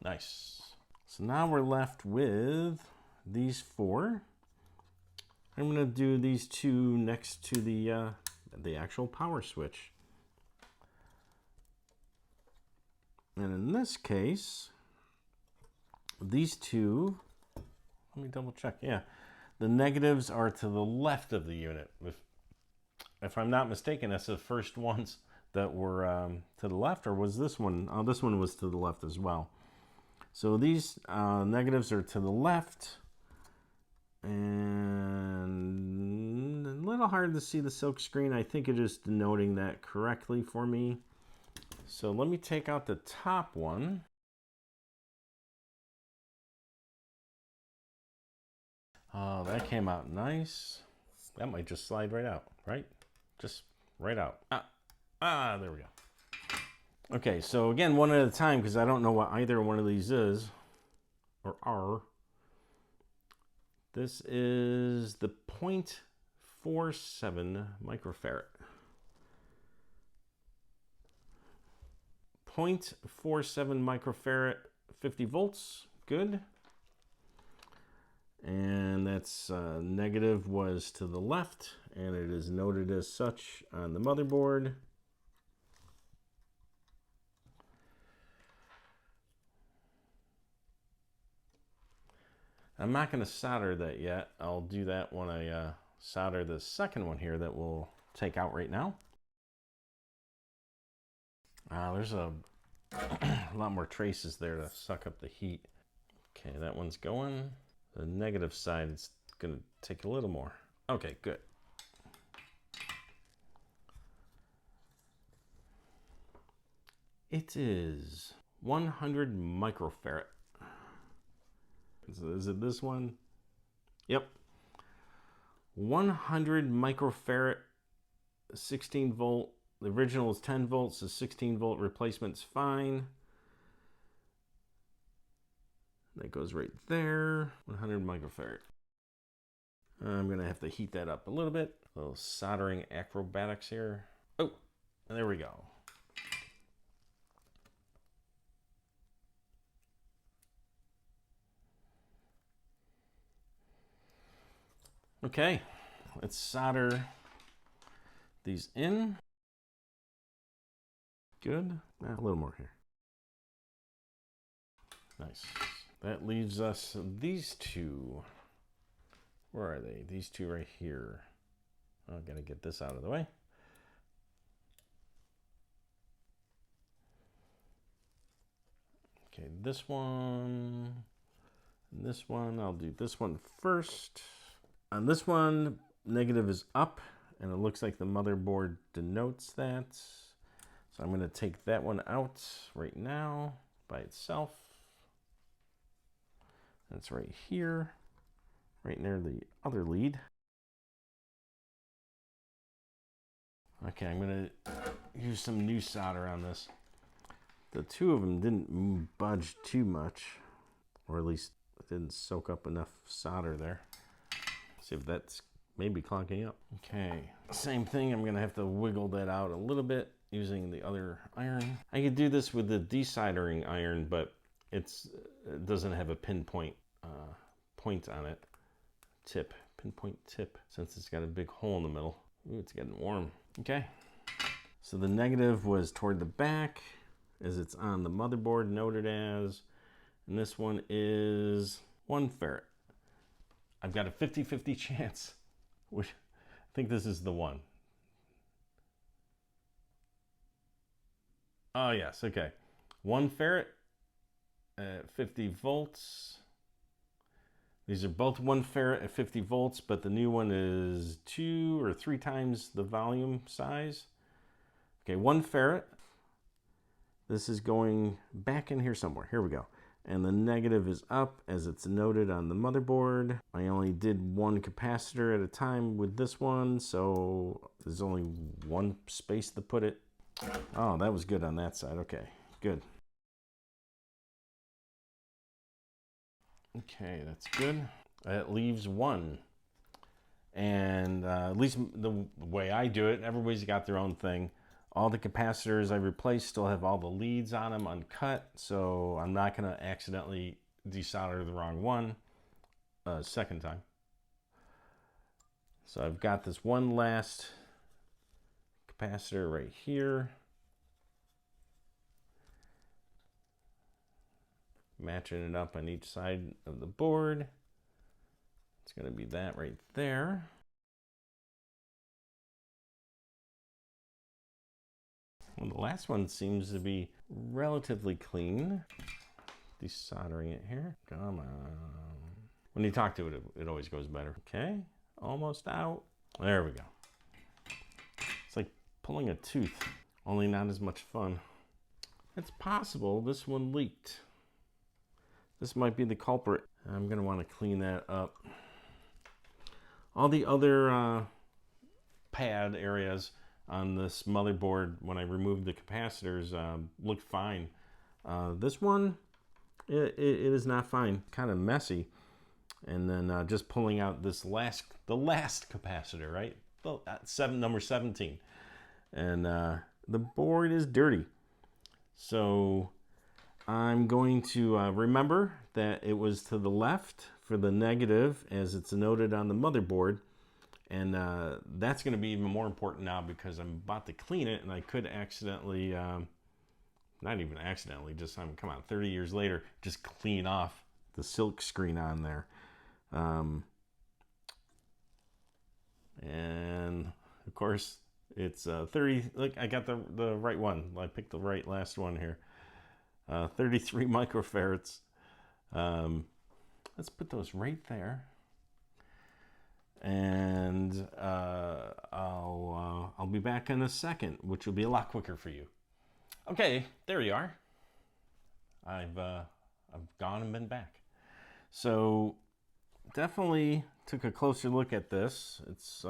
Nice. So now we're left with these 4. I'm going to do these 2 next to the actual power switch. And in this case, these 2, let me double check. Yeah, the negatives are to the left of the unit. If I'm not mistaken, that's the first ones that were to the left, or was this one? Oh, this one was to the left as well. So these negatives are to the left. And a little hard to see the silk screen. I think it is denoting that correctly for me. So let me take out the top one. Oh, that came out nice. That might just slide right out, right? Just right out. There we go. Okay, so again, one at a time, because I don't know what either one of these is, or are. This is the 0.47 microfarad. 0.47 microfarad, 50 volts, good. And that's negative was to the left, and it is noted as such on the motherboard. I'm not going to solder that yet. I'll do that when I solder the second one here that we'll take out right now. There's a lot more traces there to suck up the heat. Okay, that one's going. The negative side is going to take a little more. Okay, good. It is 100 microfarad. Is it this one? Yep. 100 microfarad, 16 volt. The original is 10 volts. The 16 volt replacement's fine. That goes right there. 100 microfarad. I'm going to have to heat that up a little bit. A little soldering acrobatics here. Oh, there we go. Okay, let's solder these in. Good. A little more here. Nice. That leaves us these two. Where are they? These two right here. I'm gonna get this out of the way. Okay, this one, and this one. I'll do this one first. On this one, negative is up, and it looks like the motherboard denotes that. So I'm going to take that one out right now by itself. That's right here, right near the other lead. Okay, I'm going to use some new solder on this. The two of them didn't budge too much, or at least it didn't soak up enough solder there. See if that's maybe clogging up. Okay, same thing. I'm gonna have to wiggle that out a little bit using the other iron. I could do this with the desoldering iron, but it doesn't have a pinpoint point on it. Pinpoint tip, since it's got a big hole in the middle. Ooh, it's getting warm. Okay, so the negative was toward the back, as it's on the motherboard noted as, and this one is 1 farad. I've got a 50-50 chance, which I think this is the one. Oh yes, okay. 1 farad at 50 volts. These are both 1 farad at 50 volts, but the new one is 2 or 3 times the volume size. Okay, 1 farad. This is going back in here somewhere. Here we go. And the negative is up as it's noted on the motherboard. I only did 1 capacitor at a time with this one, so there's only 1 space to put it. Oh, that was good on that side. Okay, good. Okay, that's good. That leaves 1. And at least the way I do it, everybody's got their own thing. All the capacitors I replaced still have all the leads on them uncut, so I'm not going to accidentally desolder the wrong one second time. So I've got this one last capacitor right here. Matching it up on each side of the board. It's going to be that right there. Well, the last one seems to be relatively clean. Desoldering it here. Come on. When you talk to it, it always goes better. Okay, almost out. There we go. It's like pulling a tooth, only not as much fun. It's possible this one leaked. This might be the culprit. I'm going to want to clean that up. All the other pad areas on this motherboard, when I removed the capacitors, looked fine. This one, it is not fine. Kind of messy. And then just pulling out this the last capacitor, right? Number 17. And the board is dirty. So I'm going to remember that it was to the left for the negative, as it's noted on the motherboard. And that's going to be even more important now because I'm about to clean it, and I could accidentally, not even accidentally, just, come on, 30 years later, just clean off the silk screen on there. And of course, it's 30, look, I got the right one. I picked the right last one here. 33 microfarads. Let's put those right there. And I'll be back in a second, which will be a lot quicker for you. Okay, there you are. I've gone and been back. So definitely took a closer look at this. It's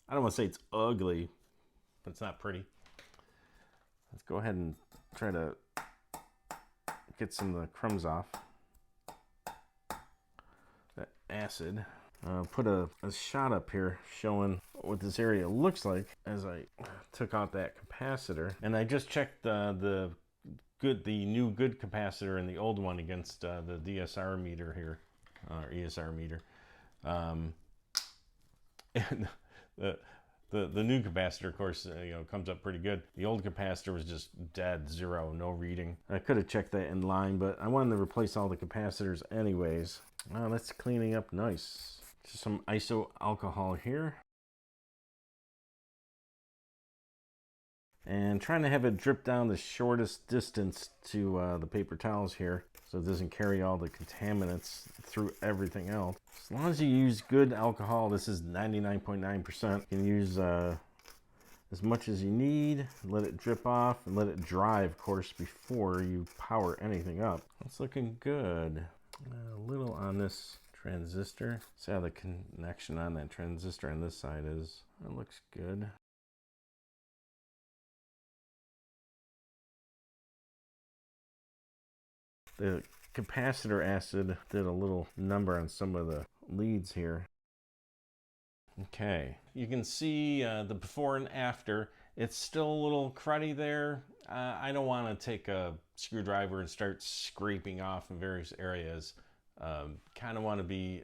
I don't want to say it's ugly, but it's not pretty. Let's go ahead and try to get some of the crumbs off. That acid. Put a shot up here showing what this area looks like as I took out that capacitor. And I just checked the new good capacitor and the old one against the DSR meter here, or ESR meter. And the new capacitor, of course, comes up pretty good. The old capacitor was just dead, zero, no reading. I could have checked that in line, but I wanted to replace all the capacitors anyways. Oh, that's cleaning up nice. Just some iso alcohol here. And trying to have it drip down the shortest distance to the paper towels here, so it doesn't carry all the contaminants through everything else. As long as you use good alcohol, this is 99.9%. You can use as much as you need, let it drip off, and let it dry, of course, before you power anything up. It's looking good. A little on this transistor. See how the connection on that transistor on this side is. That looks good. The capacitor acid did a little number on some of the leads here. Okay, you can see the before and after. It's still a little cruddy there. I don't want to take a screwdriver and start scraping off in various areas. Kind of want to be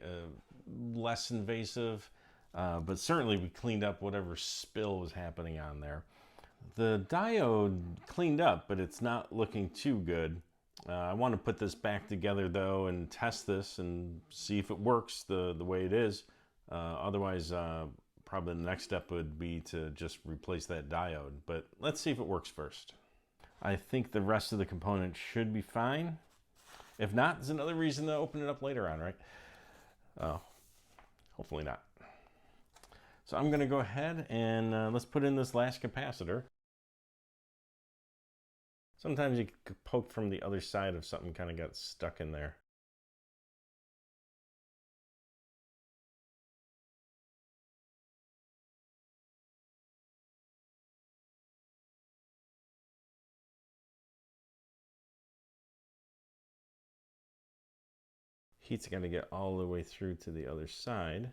less invasive, but certainly we cleaned up whatever spill was happening on there. The diode cleaned up, but it's not looking too good. I want to put this back together though and test this and see if it works the way it is. Otherwise, probably the next step would be to just replace that diode, but let's see if it works first. I think the rest of the components should be fine. If not, there's another reason to open it up later on, right? Hopefully not. So I'm going to go ahead and let's put in this last capacitor. Sometimes you could poke from the other side if something kind of got stuck in there. Heat's going to get all the way through to the other side.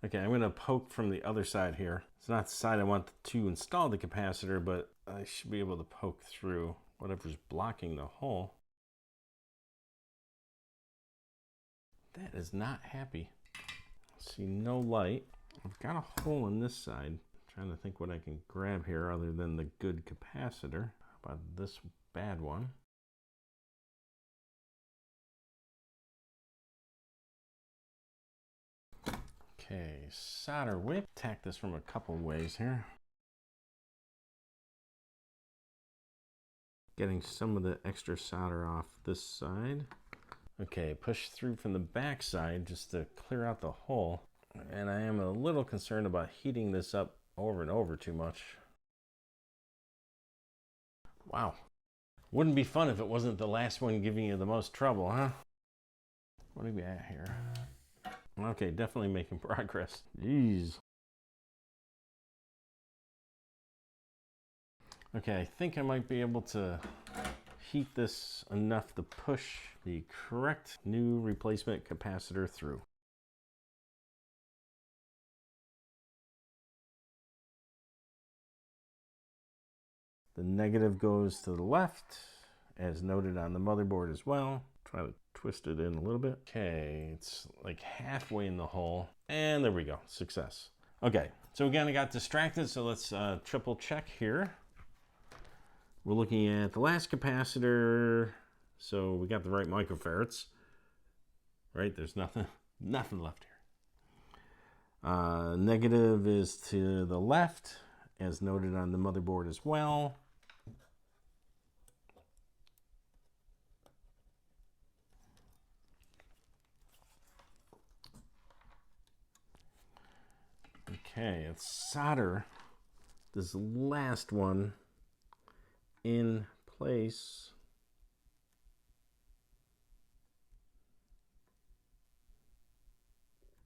Okay, I'm going to poke from the other side here. It's not the side I want to install the capacitor, but I should be able to poke through whatever's blocking the hole. That is not happy. See no light. I've got a hole in this side. I'm trying to think what I can grab here other than the good capacitor. How about this bad one? Okay, solder whip. Attack this from a couple ways here. Getting some of the extra solder off this side. Okay, push through from the back side just to clear out the hole. And I am a little concerned about heating this up over and over too much. Wow. Wouldn't be fun if it wasn't the last one giving you the most trouble, huh? What are we at here? Okay, definitely making progress. Jeez. Okay, I think I might be able to heat this enough to push the correct new replacement capacitor through. The negative goes to the left, as noted on the motherboard as well. Try to twist it in a little bit. Okay, it's like halfway in the hole. And there we go, success. Okay, so we kind of got distracted, so let's triple check here. We're looking at the last capacitor. So we got the right microfarads, right? There's nothing left here. Negative is to the left, as noted on the motherboard as well. Okay, let's solder this last one in place.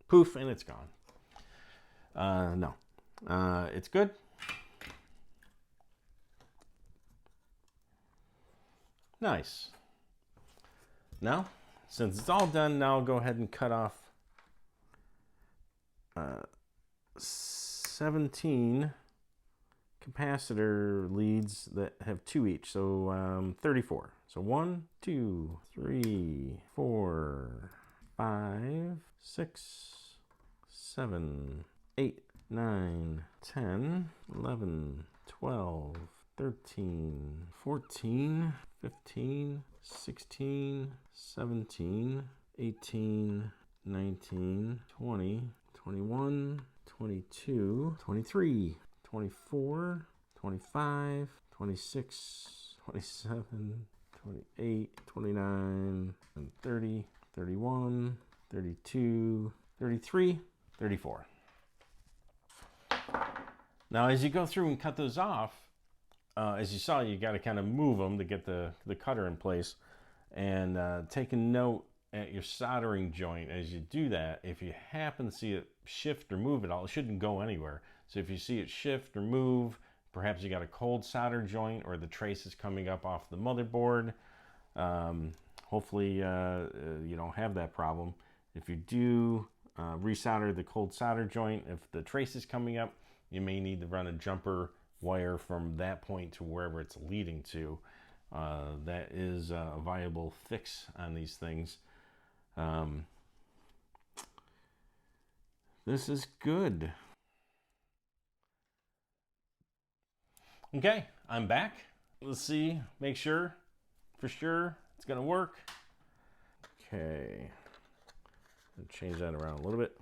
Poof, and it's gone. No, it's good. Nice. Now, since it's all done, now I'll go ahead and cut off 17 capacitor leads that have 2 each, so 34. So 1, 2, 3, 4, 5, 6, 7, 8, 9, 10, 11, 12, 13, 14, 15, 16, 17, 18, 19, 20, 21, 22, 23, 24, 25, 26, 27, 28, 29, and 30, 31, 32, 33, 34. Now, as you go through and cut those off, as you saw, you got to kind of move them to get the cutter in place. And take a note at your soldering joint as you do that. If you happen to see it shift or move at all, it shouldn't go anywhere. So if you see it shift or move, perhaps you got a cold solder joint or the trace is coming up off the motherboard. Hopefully you don't have that problem. If you do resolder the cold solder joint, if the trace is coming up, you may need to run a jumper wire from that point to wherever it's leading to. That is a viable fix on these things. This is good. Okay, I'm back. Let's see, make sure, for sure, it's gonna work. Okay, change that around a little bit.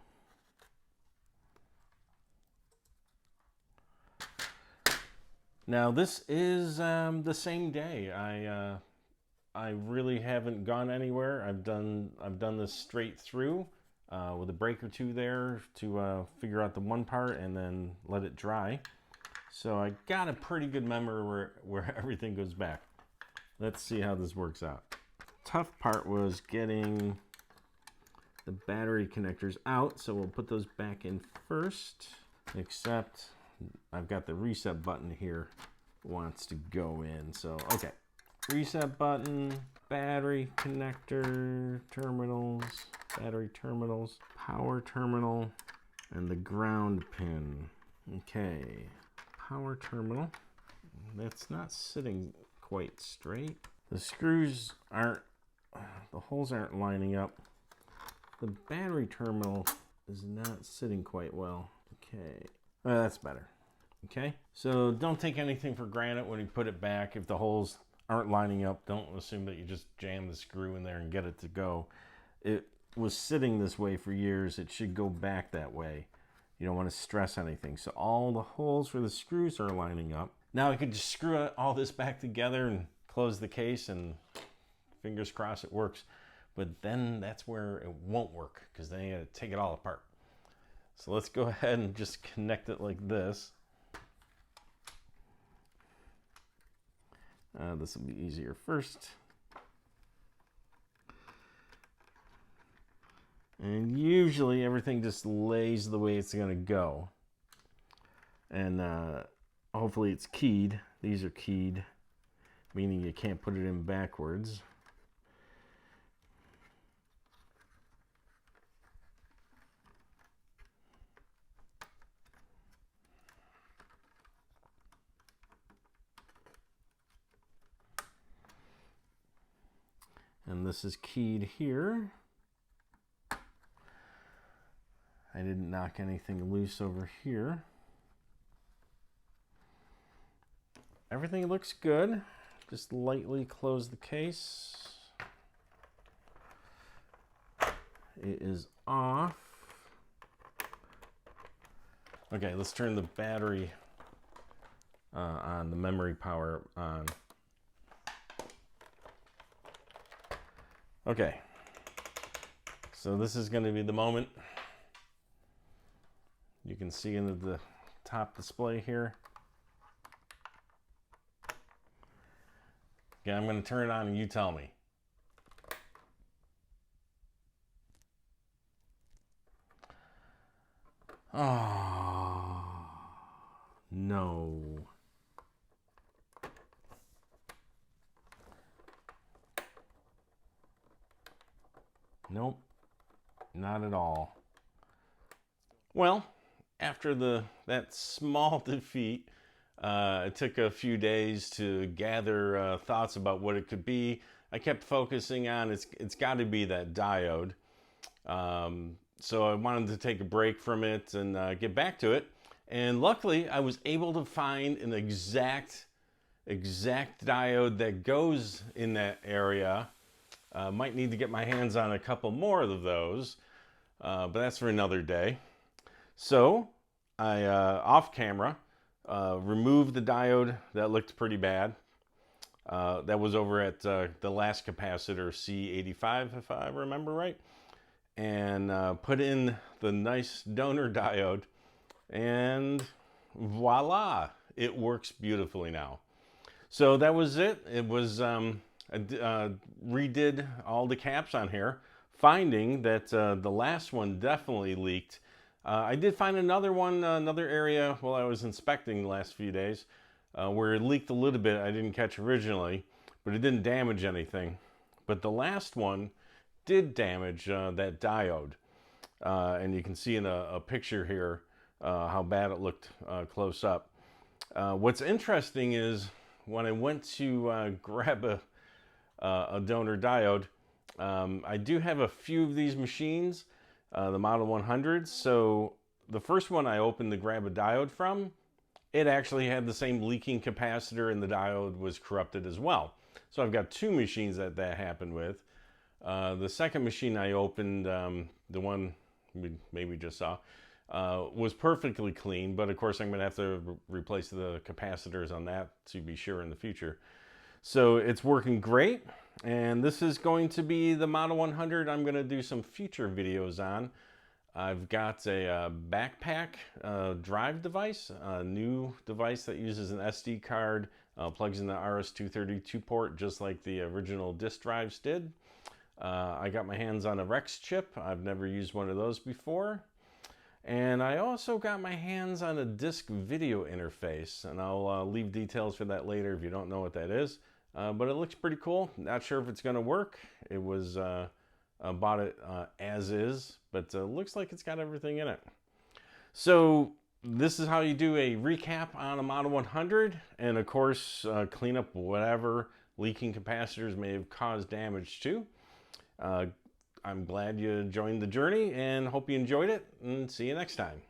Now this is the same day. I really haven't gone anywhere. I've done this straight through with a break or two there to figure out the one part and then let it dry. So I got a pretty good memory where everything goes back. Let's see how this works out. Tough part was getting the battery connectors out, so we'll put those back in first, except I've got the reset button here, wants to go in. So, okay, reset button, battery connector, terminals, battery terminals, power terminal, and the ground pin. Okay, power terminal. That's not sitting quite straight. The screws aren't, the holes aren't lining up. The battery terminal is not sitting quite well. Okay, well, that's better. Okay, so don't take anything for granted when you put it back. If the holes aren't lining up, don't assume that you just jam the screw in there and get it to go. It was sitting this way for years. It should go back that way. You don't want to stress anything. So all the holes for the screws are lining up. Now I could just screw all this back together and close the case and fingers crossed it works. But then that's where it won't work, because then you got to take it all apart. So let's go ahead and just connect it like this. This will be easier first. And usually everything just lays the way it's going to go. And hopefully it's keyed. These are keyed, meaning you can't put it in backwards. And this is keyed here. I didn't knock anything loose over here. Everything looks good. Just lightly close the case. It is off. Okay, let's turn the battery on, the memory power on. Okay, so this is going to be the moment. You can see into the top display here. Okay, I'm going to turn it on and you tell me. Oh, no. Nope, not at all. Well, after that small defeat, it took a few days to gather thoughts about what it could be. I kept focusing on it's got to be that diode. So I wanted to take a break from it and get back to it. And luckily, I was able to find an exact diode that goes in that area. Might need to get my hands on a couple more of those, but that's for another day. So I, off camera, removed the diode that looked pretty bad. That was over at the last capacitor, C85, if I remember right. And put in the nice donor diode, and voila, it works beautifully now. So that was it. It was, I redid all the caps on here, finding that the last one definitely leaked. I did find another one, another area while I was inspecting the last few days where it leaked a little bit. I didn't catch originally, but it didn't damage anything. But the last one did damage that diode. And you can see in a picture here how bad it looked close up. What's interesting is when I went to grab a donor diode, I do have a few of these machines, the Model 100s. So the first one I opened to grab a diode from, it actually had the same leaking capacitor and the diode was corrupted as well. So I've got two machines that happened with. The second machine I opened, the one we maybe just saw, was perfectly clean, but of course I'm going to have to replace the capacitors on that to be sure in the future. So it's working great, and this is going to be the Model 100 I'm going to do some future videos on. I've got a backpack drive device, a new device that uses an SD card, plugs in the RS-232 port just like the original disk drives did. I got my hands on a Rex chip. I've never used one of those before. And I also got my hands on a disc video interface, and I'll leave details for that later if you don't know what that is. But it looks pretty cool. Not sure if it's going to work. It was bought it as is, but looks like it's got everything in it. So this is how you do a recap on a Model 100, and of course clean up whatever leaking capacitors may have caused damage to. I'm glad you joined the journey and hope you enjoyed it, and see you next time.